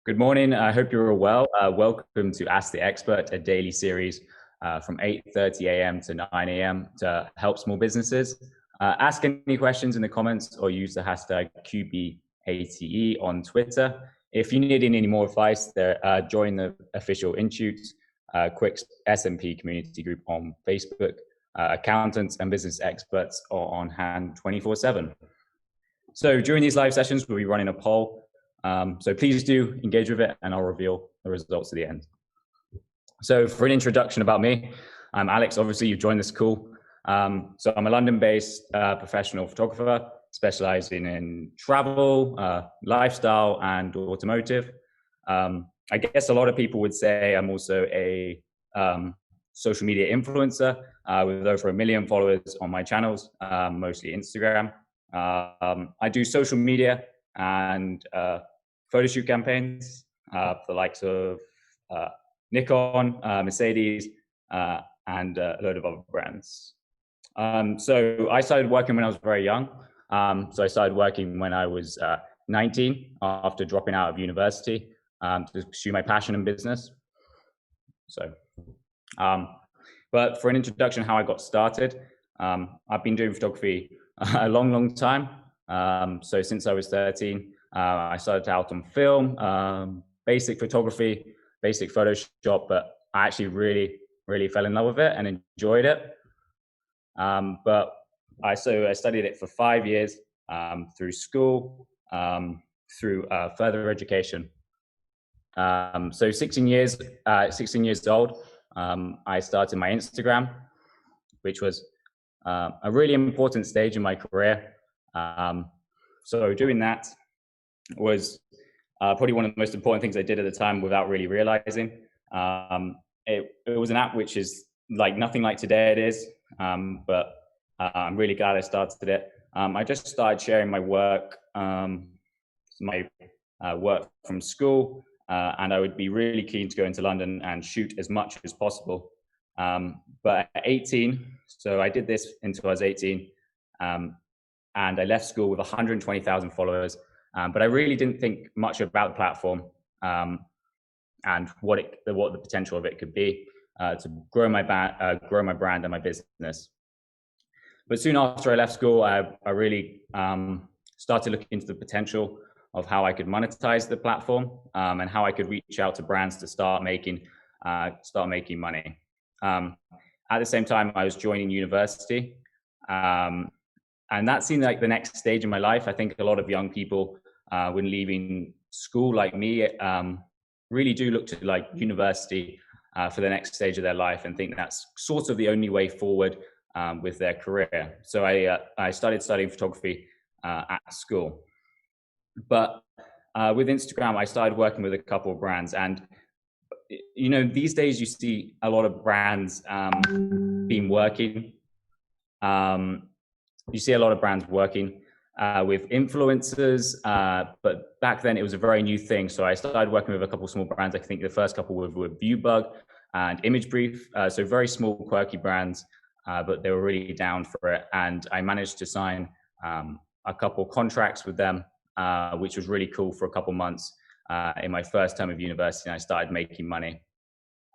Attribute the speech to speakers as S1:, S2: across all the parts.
S1: Good morning. I hope you're all well. Welcome to Ask the Expert, a daily series from 8:30 a.m. to 9 a.m. to help small businesses. Ask any questions in the comments or use the hashtag QBATE on Twitter. If you need any more advice, join the official Institute Quick SMP community group on Facebook. Accountants and business experts are on hand 24/7. So during these live sessions, we'll be running a poll. So please do engage with it and I'll reveal the results at the end. So for an introduction about me, I'm Alex. Obviously, you've joined this call. So I'm a London-based professional photographer specializing in travel, lifestyle, and automotive. I guess a lot of people would say I'm also a social media influencer with over 1 million followers on my channels, mostly Instagram. I do social media and photo shoot campaigns for the likes of Nikon, Mercedes, and a load of other brands. So I started working when I was very young. So I started working when I was 19 after dropping out of university to pursue my passion in business. So, but for an introduction, how I got started, I've been doing photography a long time. So since I was 13, I started out on film, basic photography, basic Photoshop, but I actually really fell in love with it and enjoyed it. But I studied it for 5 years through school, through further education. So 16 years old, I started my Instagram, which was a really important stage in my career. So doing that was probably one of the most important things I did at the time without really realizing. It was an app which is like nothing like today it is, but I'm really glad I started it. I just started sharing my work, work from school, and I would be really keen to go into London and shoot as much as possible. But at 18, so I did this until I was 18, and I left school with 120,000 followers. But I really didn't think much about the platform and what the potential of it could be to grow my brand and my business. But soon after I left school, I really started looking into the potential of how I could monetize the platform and how I could reach out to brands to start making money. At the same time, I was joining university. And that seemed like the next stage in my life. I think a lot of young people, when leaving school like me, really do look to like university for the next stage of their life and think that's sort of the only way forward with their career. So I started studying photography at school. But with Instagram, I started working with a couple of brands. And, you know, these days you see a lot of brands been working. You see a lot of brands working with influencers, but back then it was a very new thing. So I started working with a couple of small brands. I think the first couple were Viewbug and Image Brief. So very small, quirky brands, but they were really down for it. And I managed to sign a couple contracts with them, which was really cool for a couple months in my first term of university, and I started making money.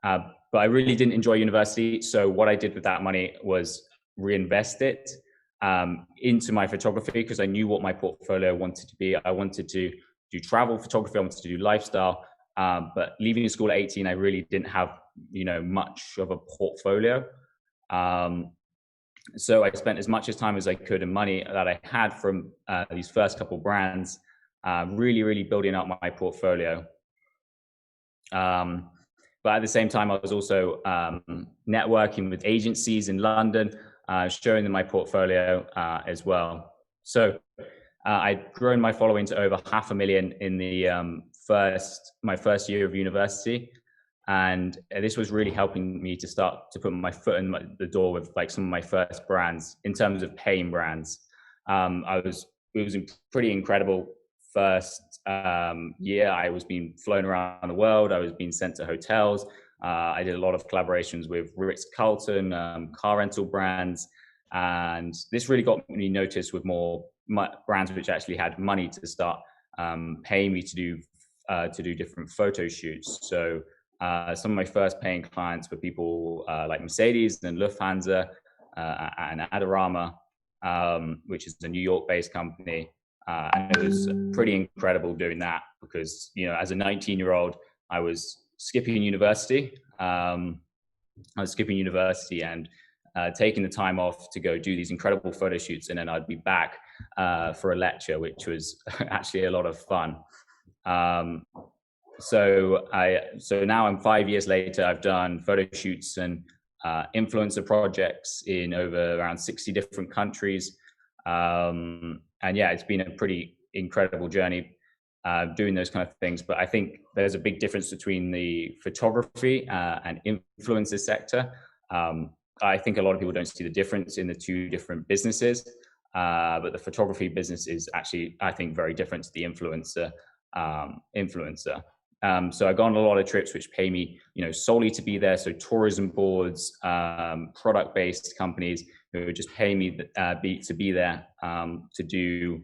S1: But I really didn't enjoy university. So what I did with that money was reinvest it into my photography, because I knew what my portfolio wanted to be. I wanted to do travel photography, I wanted to do lifestyle, but leaving school at 18, I really didn't have, you know, much of a portfolio. So I spent as much time as I could and money that I had from these first couple brands, really building up my portfolio. But at the same time, I was also networking with agencies in London, showing them my portfolio as well. So I'd grown my following to over 500,000 in the my first year of university. And this was really helping me to start to put my foot in the door with like some of my first brands in terms of paying brands. It was a pretty incredible first year. I was being flown around the world. I was being sent to hotels. I did a lot of collaborations with Ritz-Carlton, car rental brands. And this really got me noticed with more brands which actually had money to start paying me to do to do different photo shoots. So some of my first paying clients were people like Mercedes and Lufthansa and Adorama, which is a New York-based company. And it was pretty incredible doing that because, you know, as a 19-year-old, I was skipping university. And taking the time off to go do these incredible photo shoots, and then I'd be back for a lecture, which was actually a lot of fun. So now I'm 5 years later. I've done photo shoots and influencer projects in over around 60 different countries. And yeah, it's been a pretty incredible journey doing those kind of things. But I think there's a big difference between the photography and influencer sector. I think a lot of people don't see the difference in the two different businesses, but the photography business is actually, I think, very different to the influencer. So I go on a lot of trips which pay me, you know, solely to be there. So tourism boards, product-based companies who just pay me to be there to do.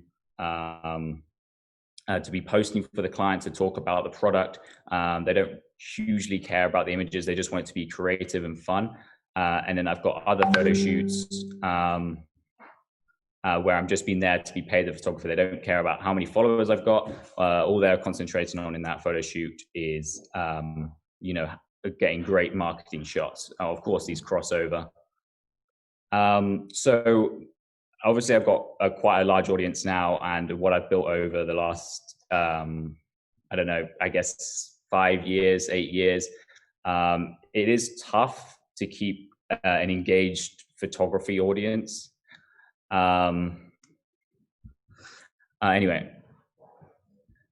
S1: To be posting for the client to talk about the product. They don't hugely care about the images. They just want it to be creative and fun. And then I've got other photo shoots where I'm just being there to be paid the photographer. They don't care about how many followers I've got. All they're concentrating on in that photo shoot is, you know, getting great marketing shots. Of course, these crossover. So obviously I've got quite a large audience now, and what I've built over the last, I don't know, I guess 5 years, 8 years, it is tough to keep an engaged photography audience. Anyway,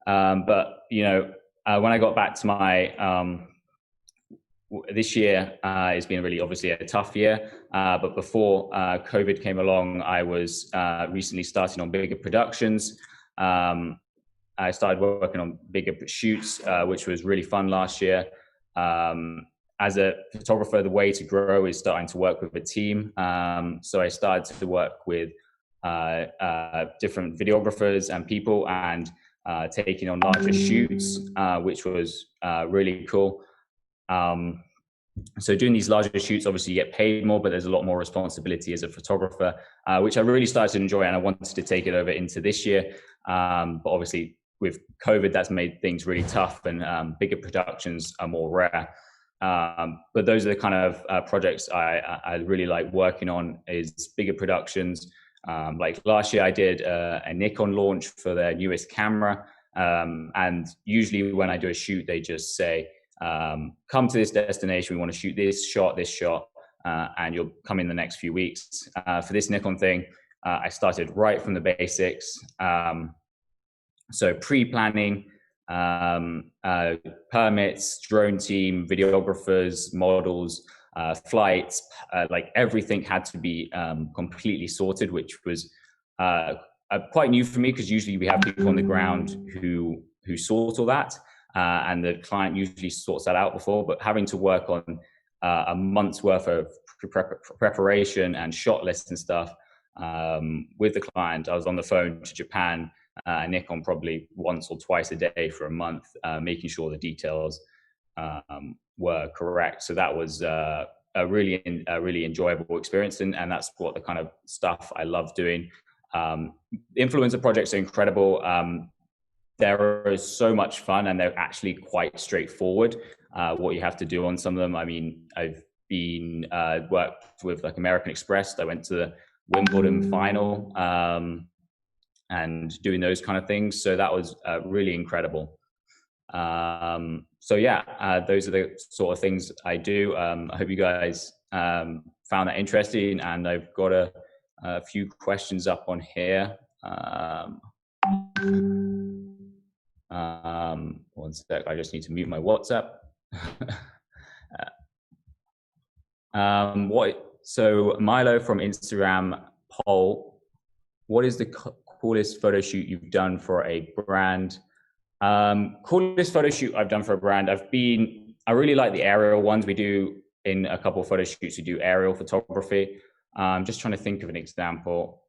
S1: but you know, when I got back to my this year has been really obviously a tough year, but before COVID came along, I was recently starting on bigger productions. I started working on bigger shoots, which was really fun last year. As a photographer, the way to grow is starting to work with a team. So I started to work with different videographers and people, and taking on larger shoots, which was really cool. So doing these larger shoots, obviously you get paid more, but there's a lot more responsibility as a photographer, which I really started to enjoy, and I wanted to take it over into this year. But obviously with COVID, that's made things really tough, and bigger productions are more rare. But those are the kind of projects I really like working on, is bigger productions. Like last year I did a Nikon launch for their newest camera. And usually when I do a shoot, they just say, come to this destination, we want to shoot this shot, and you'll come in the next few weeks. For this Nikon thing, I started right from the basics. So pre-planning, permits, drone team, videographers, models, flights, like everything had to be completely sorted, which was quite new for me, because usually we have people on the ground who sort all that, and the client usually sorts that out before. But having to work on a month's worth of preparation and shot lists and stuff with the client, I was on the phone to Japan, Nikon probably once or twice a day for a month, making sure the details were correct. So that was a really enjoyable experience, and that's what the kind of stuff I love doing. Influencer projects are incredible. They're so much fun, and they're actually quite straightforward what you have to do on some of them. I mean, I've been worked with like American Express. I went to the Wimbledon final, and doing those kind of things. So that was really incredible. So yeah, those are the sort of things I do. I hope you guys found that interesting, and I've got a few questions up on here. One sec, I just need to mute my WhatsApp. So Milo from Instagram poll, what is the coolest photo shoot you've done for a brand? Coolest photo shoot I've done for a brand, I really like the aerial ones. We do in a couple of photo shoots, we do aerial photography. Just trying to think of an example.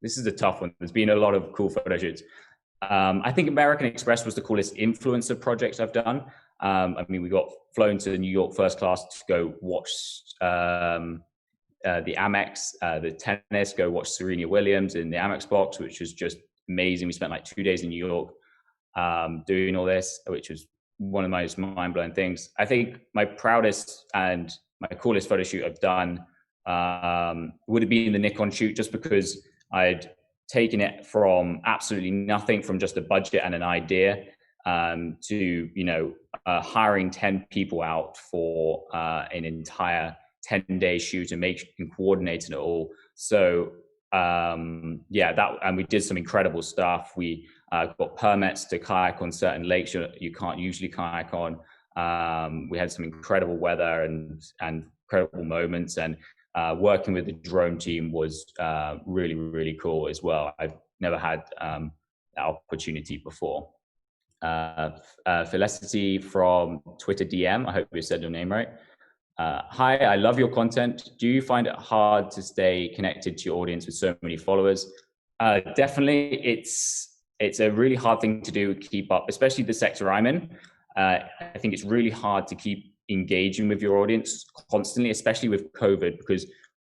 S1: This is a tough one. There's been a lot of cool photo shoots. I think American Express was the coolest influencer project I've done. I mean, we got flown to New York first class to go watch the Amex, the tennis, go watch Serena Williams in the Amex box, which was just amazing. We spent like 2 days in New York doing all this, which was one of the most mind-blowing things. I think my proudest and my coolest photo shoot I've done would have been the Nikon shoot, just because I'd taken it from absolutely nothing, from just a budget and an idea, to hiring 10 people out for an entire 10-day shoot and coordinating it all. So and we did some incredible stuff. We got permits to kayak on certain lakes you can't usually kayak on. We had some incredible weather and incredible moments, and working with the drone team was really, really cool as well. I've never had that opportunity before. Felicity from Twitter DM, I hope you said your name right. Hi, I love your content. Do you find it hard to stay connected to your audience with so many followers? Definitely, it's a really hard thing to do, keep up, especially the sector I'm in. I think it's really hard to keep engaging with your audience constantly, especially with COVID, because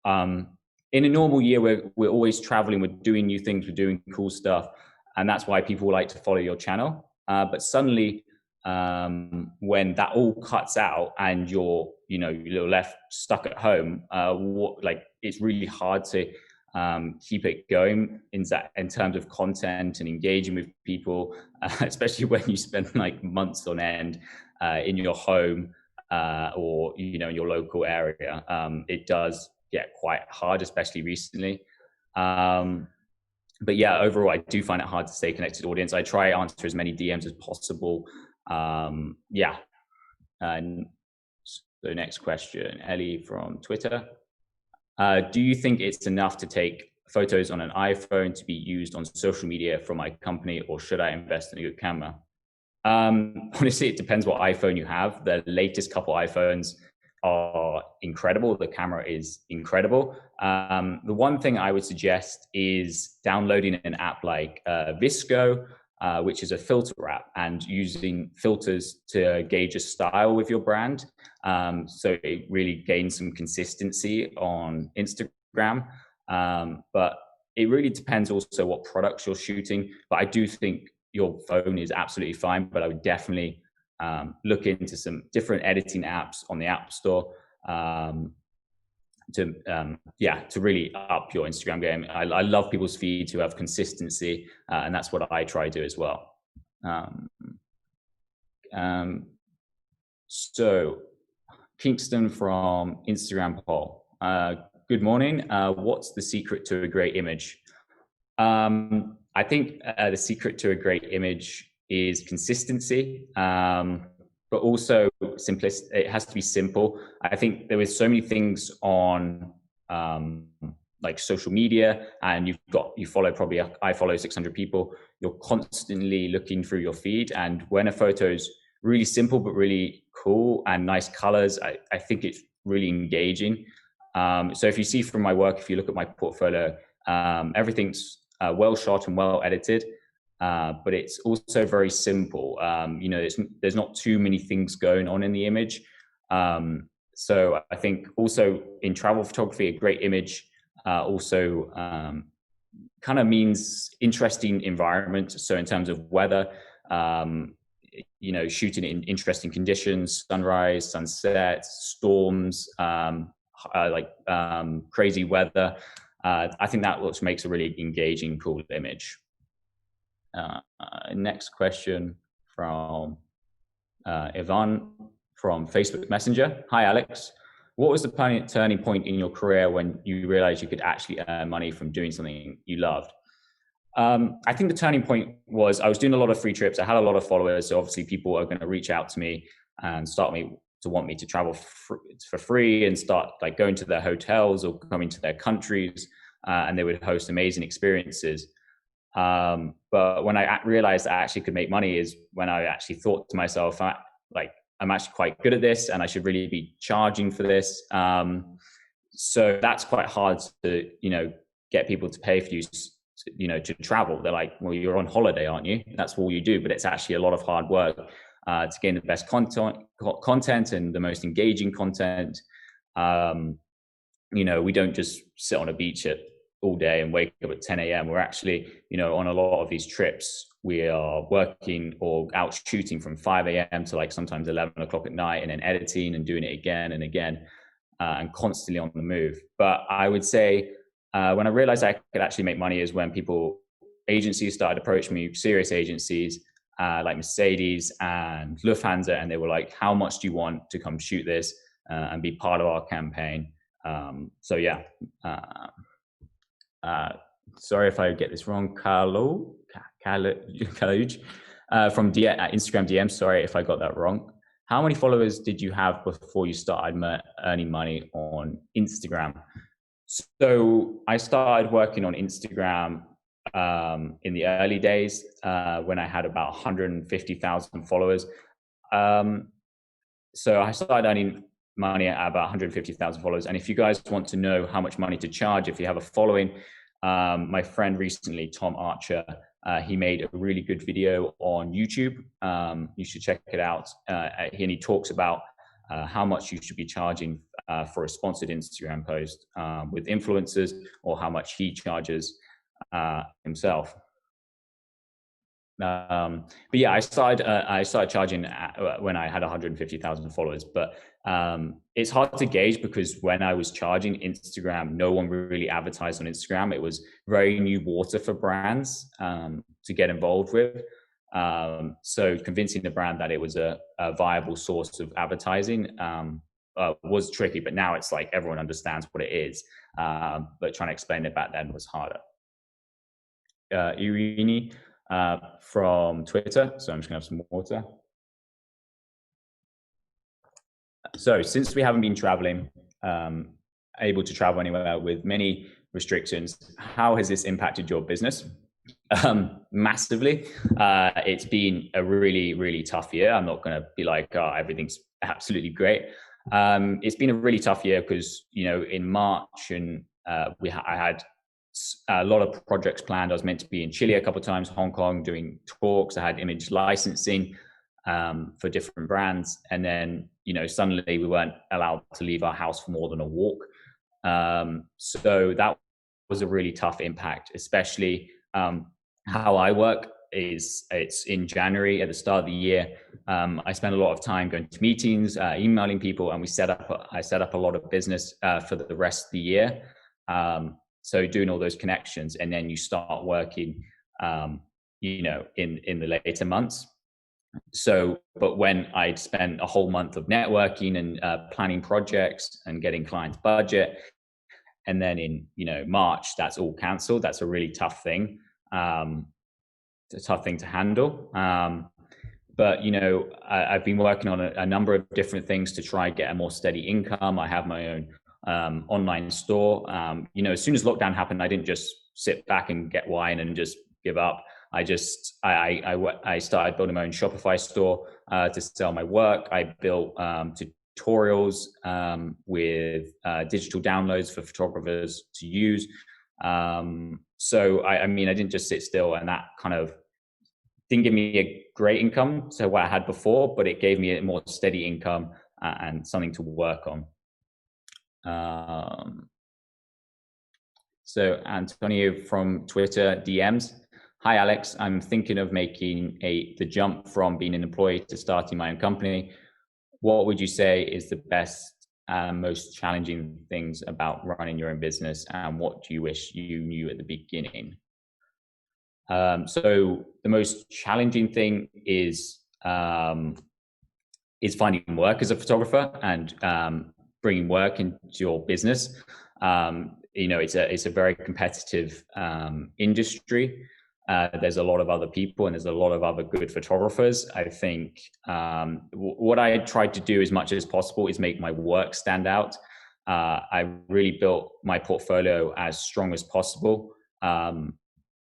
S1: in a normal year, we're always traveling, we're doing new things, we're doing cool stuff. And that's why people like to follow your channel. But suddenly, when that all cuts out and you're left stuck at home, it's really hard to keep it going in terms of content and engaging with people, especially when you spend like months on end in your home or in your local area. It does get quite hard, especially recently. But yeah, overall, I do find it hard to stay connected to the audience. I try to answer as many DMs as possible. And so next question, Ellie from Twitter. Do you think it's enough to take photos on an iPhone to be used on social media for my company, or should I invest in a good camera? Honestly, it depends what iPhone you have. The latest couple iPhones are incredible. The camera is incredible. The one thing I would suggest is downloading an app like Visco, which is a filter app, and using filters to gauge a style with your brand. So it really gains some consistency on Instagram. But it really depends also what products you're shooting. But I do think your phone is absolutely fine, but I would definitely look into some different editing apps on the App Store to really up your Instagram game. I love people's feeds who have consistency, and that's what I try to do as well. So Kingston from Instagram poll. Good morning. What's the secret to a great image? I think the secret to a great image is consistency, but also simplicity. It has to be simple. I think there is so many things on like social media, and you follow probably, I follow 600 people. You're constantly looking through your feed, and when a photo is really simple but really cool and nice colors, I think it's really engaging. So if you see from my work, if you look at my portfolio, everything's well shot and well edited. But it's also very simple. There's not too many things going on in the image. So I think also in travel photography, a great image also kind of means interesting environment. So in terms of weather, shooting in interesting conditions, sunrise, sunset, storms, crazy weather. I think that what makes a really engaging, cool image. Next question from Ivan from Facebook Messenger. Hi, Alex. What was the turning point in your career when you realized you could actually earn money from doing something you loved? I think the turning point was I was doing a lot of free trips. I had a lot of followers. So obviously people are going to reach out to me and want me to travel for free and start like going to their hotels or coming to their countries, and they would host amazing experiences. But when I realized I actually could make money is when I actually thought to myself, I'm actually quite good at this and I should really be charging for this. So that's quite hard to, get people to pay for you. to travel. They're like, well, you're on holiday, aren't you? That's all you do. But it's actually a lot of hard work to gain the best content and the most engaging content. We don't just sit on a beach all day and wake up at 10 a.m. We're actually, on a lot of these trips, we are working or out shooting from 5 a.m. to like sometimes 11 o'clock at night, and then editing and doing it again and again, and constantly on the move. But I would say when I realized I could actually make money is when agencies started approaching me, serious agencies like Mercedes and Lufthansa, and they were like, how much do you want to come shoot this and be part of our campaign? So yeah, sorry if I get this wrong, Kaluj from Instagram DM. Sorry if I got that wrong. How many followers did you have before you started earning money on Instagram? So I started working on Instagram in the early days when I had about 150,000 followers. So I started earning money at about 150,000 followers. And if you guys want to know how much money to charge, if you have a following, my friend recently, Tom Archer, he made a really good video on YouTube. You should check it out. And he talks about how much you should be charging for a sponsored Instagram post with influencers, or how much he charges himself. But yeah, I started charging when I had 150,000 followers. But it's hard to gauge because when I was charging Instagram, no one really advertised on Instagram. It was very new water for brands to get involved with. So convincing the brand that it was a viable source of advertising was tricky. But now it's like everyone understands what it is. But trying to explain it back then was harder. Irini from Twitter. So I'm just gonna have some water. So since we haven't been traveling, able to travel anywhere with many restrictions, how has this impacted your business? Massively. It's been a really, really tough year. I'm not going to be like, oh, everything's absolutely great. It's been a really tough year because, in March and I had a lot of projects planned. I was meant to be in Chile a couple of times, Hong Kong, doing talks. I had image licensing for different brands. And then, suddenly we weren't allowed to leave our house for more than a walk. So that was a really tough impact, especially how I work it's in January at the start of the year. I spend a lot of time going to meetings, emailing people, and I set up a lot of business for the rest of the year. So doing all those connections, and then you start working, in the later months. So, but when I'd spent a whole month of networking and planning projects and getting clients' budget, and then in March, that's all cancelled. That's a really tough thing. It's a tough thing to handle. But I've been working on a number of different things to try and get a more steady income. I have my own online store. As soon as lockdown happened, I didn't just sit back and get wine and just give up. I started building my own Shopify store to sell my work. I built tutorials with digital downloads for photographers to use. So I didn't just sit still, and that kind of didn't give me a great income to what I had before, but it gave me a more steady income and something to work on. So Antonio from Twitter DMs. Hi, Alex. I'm thinking of making the jump from being an employee to starting my own company. What would you say is the best and most challenging things about running your own business, and what do you wish you knew at the beginning? So the most challenging thing is finding work as a photographer and bringing work into your business. It's a very competitive industry. There's a lot of other people and there's a lot of other good photographers. I think what I tried to do as much as possible is make my work stand out. I really built my portfolio as strong as possible. And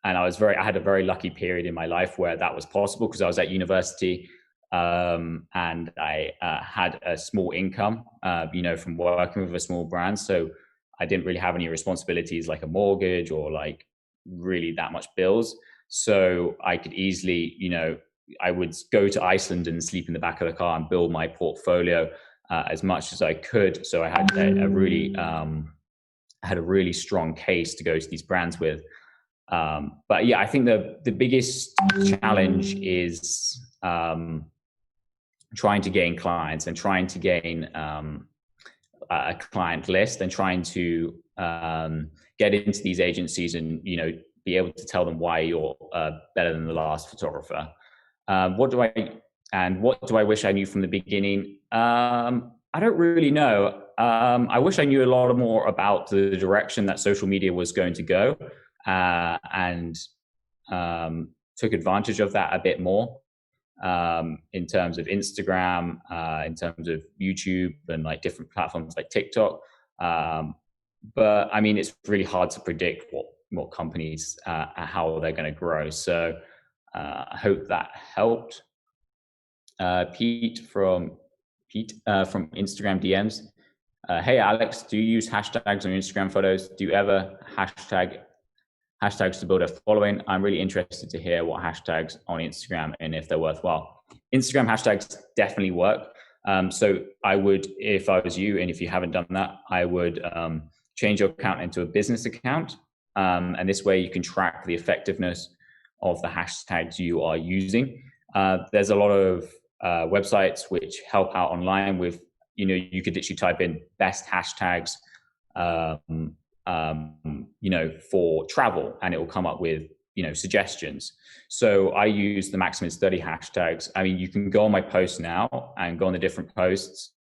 S1: I had a very lucky period in my life where that was possible because I was at university and I had a small income, from working with a small brand. So I didn't really have any responsibilities like a mortgage or really that much bills. So I could easily, I would go to Iceland and sleep in the back of the car and build my portfolio as much as I could. So I had a really strong case to go to these brands with. But yeah, I think the biggest challenge is trying to gain clients and trying to gain a client list and trying to get into these agencies and be able to tell them why you're better than the last photographer. What do I wish I knew from the beginning? I don't really know. I wish I knew a lot more about the direction that social media was going to go, and took advantage of that a bit more, in terms of Instagram, in terms of YouTube, and like different platforms like TikTok. But I mean, it's really hard to predict what companies, how they're going to grow. So I hope that helped. Pete from Instagram DMs. Hey Alex, do you use hashtags on Instagram photos? Do you ever hashtags to build a following? I'm really interested to hear what hashtags on Instagram and if they're worthwhile. Instagram hashtags definitely work. So I would, if I was you, and if you haven't done that, I would change your account into a business account. And this way you can track the effectiveness of the hashtags you are using. There's a lot of websites which help out online with, you could literally type in best hashtags, for travel, and it will come up with, suggestions. So I use the maximum 30 hashtags. I mean, you can go on my posts now and go on the different posts,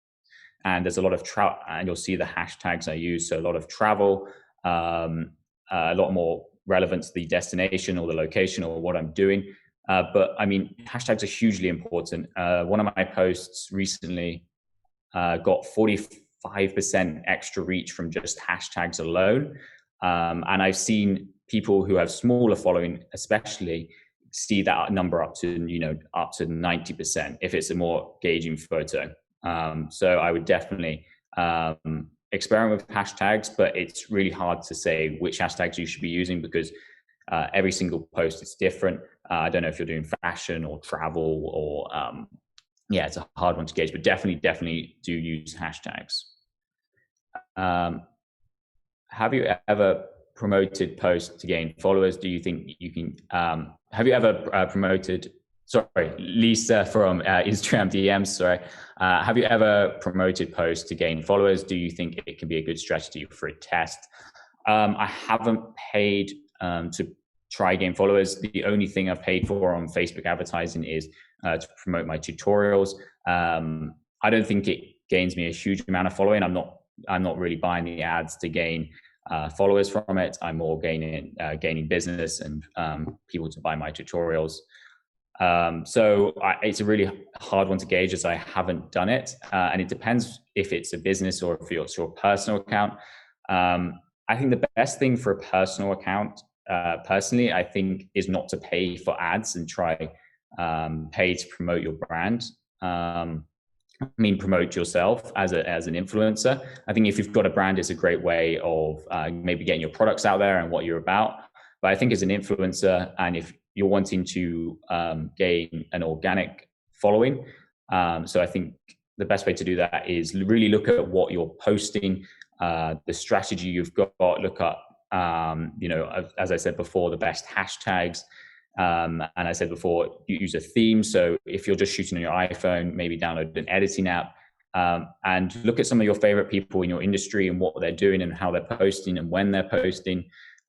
S1: and there's a lot of and you'll see the hashtags I use. So a lot of travel, a lot more relevant to the destination or the location or what I'm doing. But I mean, hashtags are hugely important. One of my posts recently got 45% extra reach from just hashtags alone. And I've seen people who have smaller following, especially, see that number up to 90% if it's a more engaging photo. So I would definitely experiment with hashtags, but it's really hard to say which hashtags you should be using because every single post is different. I don't know if you're doing fashion or travel or it's a hard one to gauge, but definitely do use hashtags. Have you ever promoted posts to gain followers? Do you think you can, have you ever promoted, Lisa from Instagram DMs, have you ever promoted posts to gain followers? Do you think it can be a good strategy for a test? I haven't paid to try gain followers. The only thing I've paid for on Facebook advertising is to promote my tutorials. I don't think it gains me a huge amount of following. I'm not really buying the ads to gain followers from it. I'm more gaining business and people to buy my tutorials. So it's a really hard one to gauge as I haven't done it. And it depends if it's a business or if it's your personal account. I think the best thing for a personal account, personally, I think, is not to pay for ads and try pay to promote your brand. Promote yourself as an influencer. I think if you've got a brand, it's a great way of maybe getting your products out there and what you're about. But I think as an influencer, and if you're wanting to gain an organic following, so I think the best way to do that is really look at what you're posting, the strategy you've got, look up, as I said before, the best hashtags. And I said before, you use a theme. So if you're just shooting on your iPhone, maybe download an editing app, and look at some of your favorite people in your industry and what they're doing and how they're posting and when they're posting,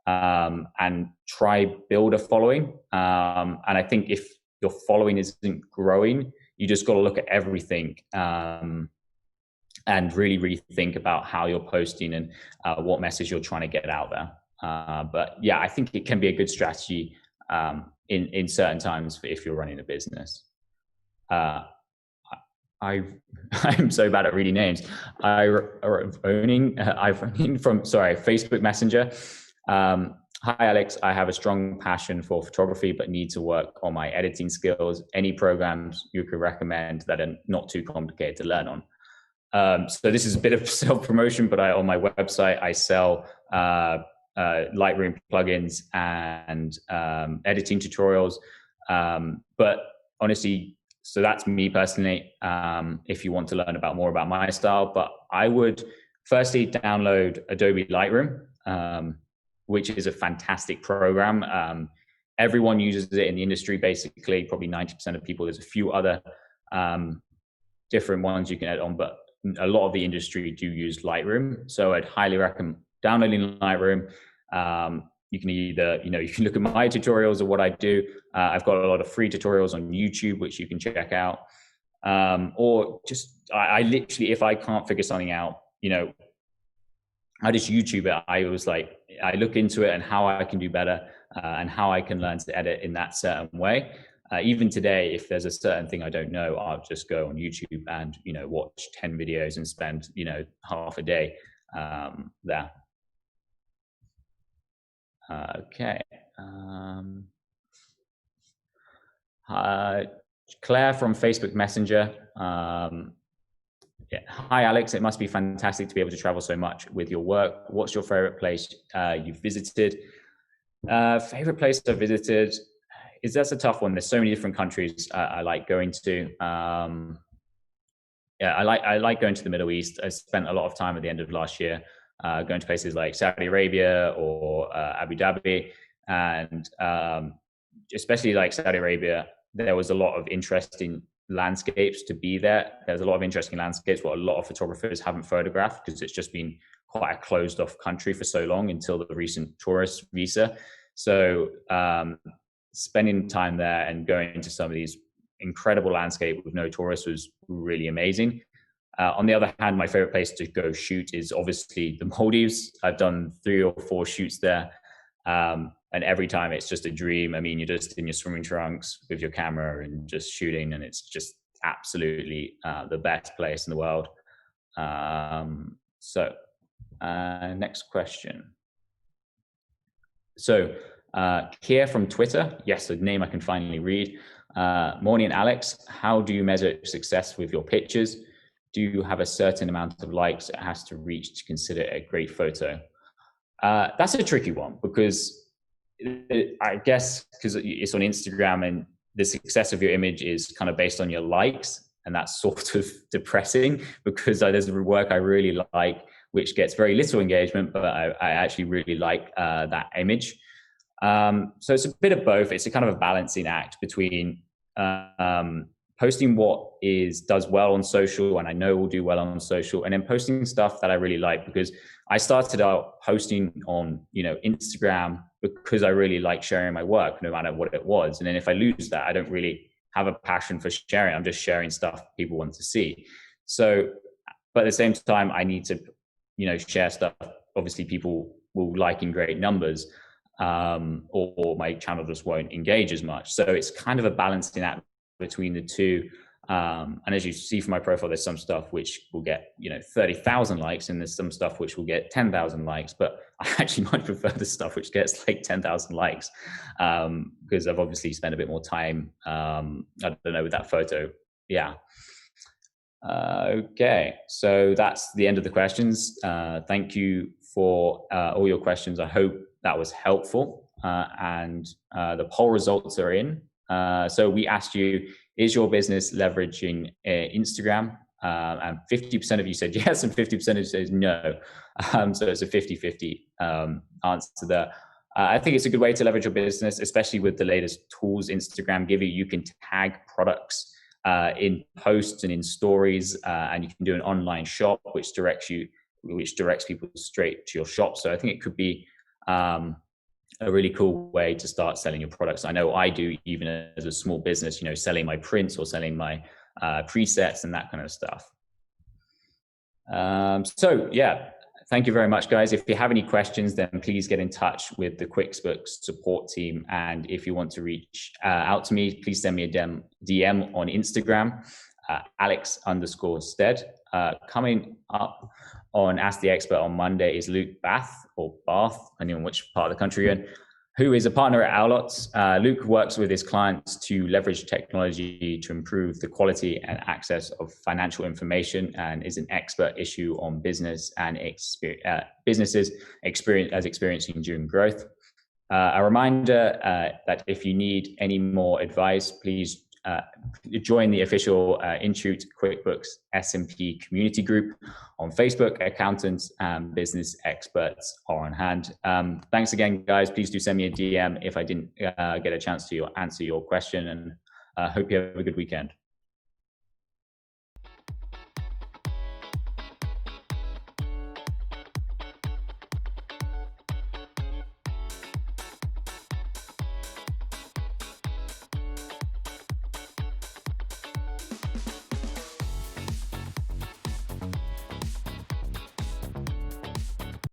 S1: and try build a following. And I think if your following isn't growing, you just got to look at everything, and really think about how you're posting and what message you're trying to get out there. But yeah, I think it can be a good strategy in certain times if you're running a business. I'm so bad at reading names. Owning from Facebook Messenger. Hi Alex, I have a strong passion for photography, but need to work on my editing skills. Any programs you could recommend that are not too complicated to learn on? So this is a bit of self-promotion, but on my website, I sell Lightroom plugins and editing tutorials. But honestly, so that's me personally. If you want to learn more about my style, but I would firstly download Adobe Lightroom, which is a fantastic program. Everyone uses it in the industry, basically, probably 90% of people. There's a few other different ones you can add on, but a lot of the industry do use Lightroom. So I'd highly recommend downloading Lightroom. You can either, you can look at my tutorials or what I do. I've got a lot of free tutorials on YouTube, which you can check out. Or just, I literally, if I can't figure something out, I just YouTube it. I look into it and how I can do better and how I can learn to edit in that certain way. Even today, if there's a certain thing I don't know, I'll just go on YouTube and, watch 10 videos and spend, half a day there. Okay. Claire from Facebook Messenger. Yeah. Hi, Alex. It must be fantastic to be able to travel so much with your work. What's your favorite place you've visited? Favorite place I've visited that's a tough one. There's so many different countries I like going to. Yeah, I like going to the Middle East. I spent a lot of time at the end of last year going to places like Saudi Arabia or Abu Dhabi, and especially like Saudi Arabia. There was a lot of interesting landscapes to be there. There's a lot of interesting landscapes what a lot of photographers haven't photographed because it's just been quite a closed off country for so long until the recent tourist visa. So spending time there and going into some of these incredible landscape with no tourists was really amazing. On the other hand, my favorite place to go shoot is obviously the Maldives. I've done 3 or 4 shoots there. And every time it's just a dream. I mean, you're just in your swimming trunks with your camera and just shooting, and it's just absolutely the best place in the world. Next question. So Kier from Twitter. Yes, a name I can finally read. Morning, Alex. How do you measure success with your pictures? Do you have a certain amount of likes it has to reach to consider it a great photo? That's a tricky one because I guess because it's on Instagram and the success of your image is kind of based on your likes, and that's sort of depressing because there's work I really like which gets very little engagement, but I actually really like that image. So it's a bit of both. It's a kind of a balancing act between posting what does well on social and I know will do well on social, and then posting stuff that I really like, because I started out posting on Instagram because I really like sharing my work no matter what it was. And then if I lose that, I don't really have a passion for sharing. I'm just sharing stuff people want to see. So, but at the same time, I need to share stuff obviously people will like in great numbers, or my channel just won't engage as much. So it's kind of a balancing act between the two. And as you see from my profile, there's some stuff which will get 30,000 likes, and there's some stuff which will get 10,000 likes. But I actually might prefer the stuff which gets like 10,000 likes, because I've obviously spent a bit more time. I don't know, with that photo. Yeah. Okay, so that's the end of the questions. Thank you for all your questions. I hope that was helpful. And the poll results are in. So we asked you, is your business leveraging Instagram? And 50% of you said yes, and 50% of you said no. So it's a 50-50 answer there. I think it's a good way to leverage your business, especially with the latest tools Instagram give you. You can tag products in posts and in stories, and you can do an online shop, which directs people straight to your shop. So I think it could be a really cool way to start selling your products. I know I do, even as a small business, selling my prints or selling my presets and that kind of stuff. So yeah, thank you very much, guys. If you have any questions, then please get in touch with the QuickBooks support team. And if you want to reach out to me, please send me a DM on Instagram, Alex_Stead. Coming up on Ask the Expert on Monday is Luke Bath, or Bath, depending on which part of the country you're in, who is a partner at Owlots. Luke works with his clients to leverage technology to improve the quality and access of financial information, and is an expert issue on business and businesses experiencing during growth. A reminder that if you need any more advice, please join the official Intuit QuickBooks S&P community group on Facebook. Accountants and business experts are on hand. Thanks again, guys. Please do send me a DM if I didn't get a chance to answer your question, and hope you have a good weekend.